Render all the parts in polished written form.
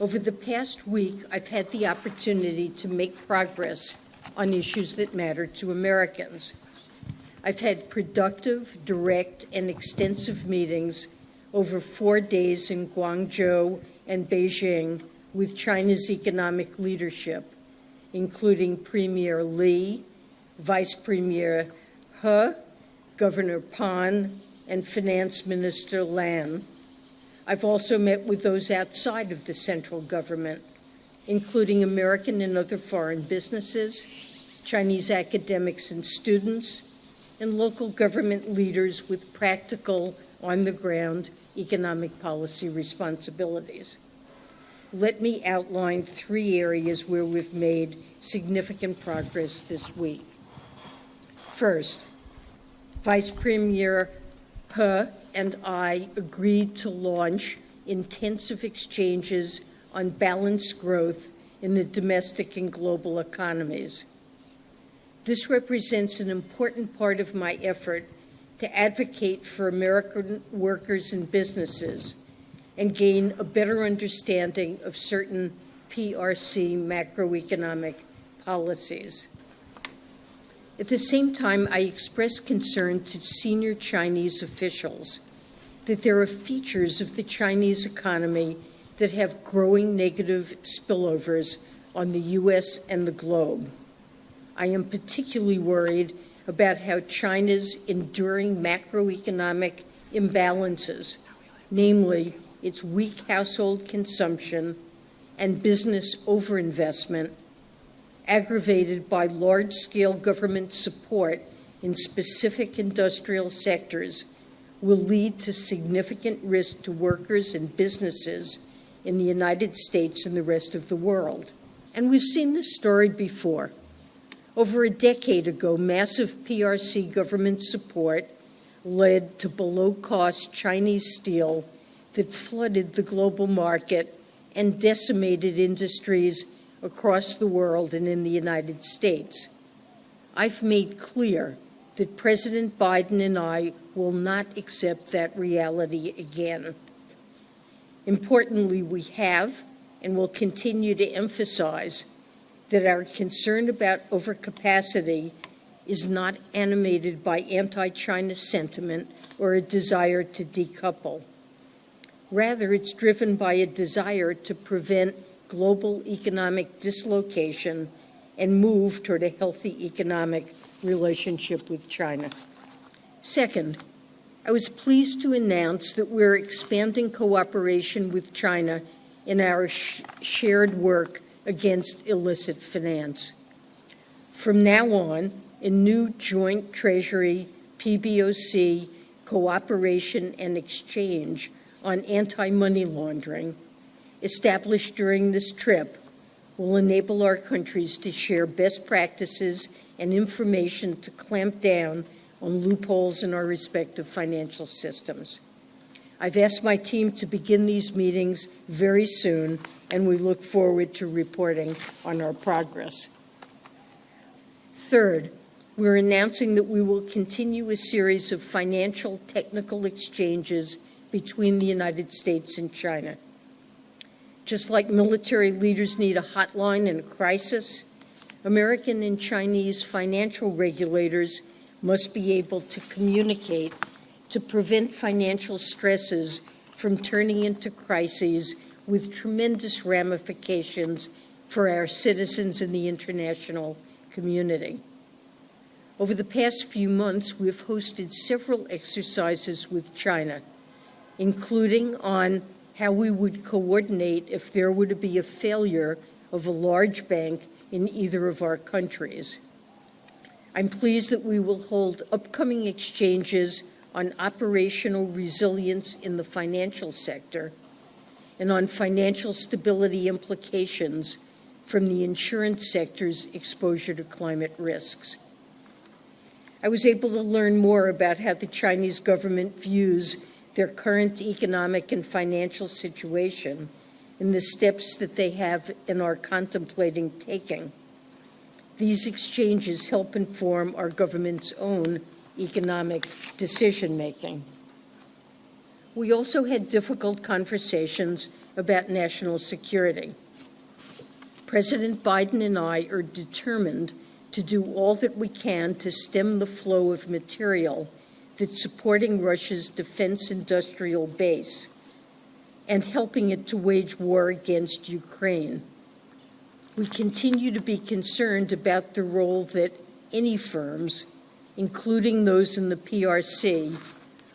Over the past week, I've had the opportunity to make progress on issues that matter to Americans. I've had productive, direct, and extensive meetings over 4 days in Guangzhou and Beijing with China's economic leadership, including Premier Li, Vice Premier He, Governor Pan, and Finance Minister Lan. I've also met with those outside of the central government, including American and other foreign businesses, Chinese academics and students, and local government leaders with practical, on-the-ground economic policy responsibilities. Let me outline 3 areas where we've made significant progress this week. First, Vice Premier He and I agreed to launch intensive exchanges on balanced growth in the domestic and global economies. This represents an important part of my effort to advocate for American workers and businesses and gain a better understanding of certain PRC macroeconomic policies. At the same time, I expressed concern to senior Chinese officials that there are features of the Chinese economy that have growing negative spillovers on the U.S. and the globe. I am particularly worried about how China's enduring macroeconomic imbalances, namely its weak household consumption and business overinvestment, aggravated by large-scale government support in specific industrial sectors, will lead to significant risk to workers and businesses in the United States and the rest of the world. And we've seen this story before. Over a decade ago, massive PRC government support led to below-cost Chinese steel that flooded the global market and decimated industries across the world and in the United States. I've made clear that President Biden and I will not accept that reality again. Importantly, we have and will continue to emphasize that our concern about overcapacity is not animated by anti-China sentiment or a desire to decouple. Rather, it's driven by a desire to prevent global economic dislocation and move toward a healthy economic relationship with China. Second, I was pleased to announce that we're expanding cooperation with China in our shared work against illicit finance. From now on, a new joint Treasury PBOC cooperation and exchange on anti-money laundering, established during this trip, will enable our countries to share best practices and information to clamp down on loopholes in our respective financial systems. I've asked my team to begin these meetings very soon, and we look forward to reporting on our progress. Third, we're announcing that we will continue a series of financial technical exchanges between the United States and China. Just like military leaders need a hotline in a crisis, American and Chinese financial regulators must be able to communicate to prevent financial stresses from turning into crises with tremendous ramifications for our citizens and the international community. Over the past few months, we've hosted several exercises with China, including on how we would coordinate if there were to be a failure of a large bank in either of our countries. I'm pleased that we will hold upcoming exchanges on operational resilience in the financial sector and on financial stability implications from the insurance sector's exposure to climate risks. I was able to learn more about how the Chinese government views their current economic and financial situation and the steps that they have and are contemplating taking. These exchanges help inform our government's own economic decision-making. We also had difficult conversations about national security. President Biden and I are determined to do all that we can to stem the flow of material that's supporting Russia's defense industrial base and helping it to wage war against Ukraine. We continue to be concerned about the role that any firms, including those in the PRC,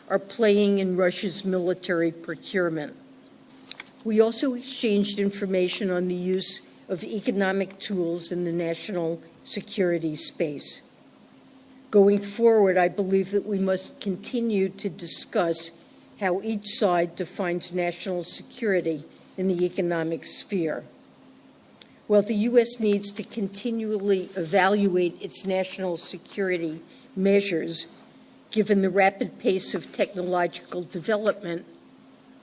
are playing in Russia's military procurement. We also exchanged information on the use of economic tools in the national security space. Going forward, I believe that we must continue to discuss how each side defines national security in the economic sphere. While the U.S. needs to continually evaluate its national security measures, given the rapid pace of technological development,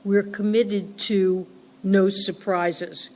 we're committed to no surprises.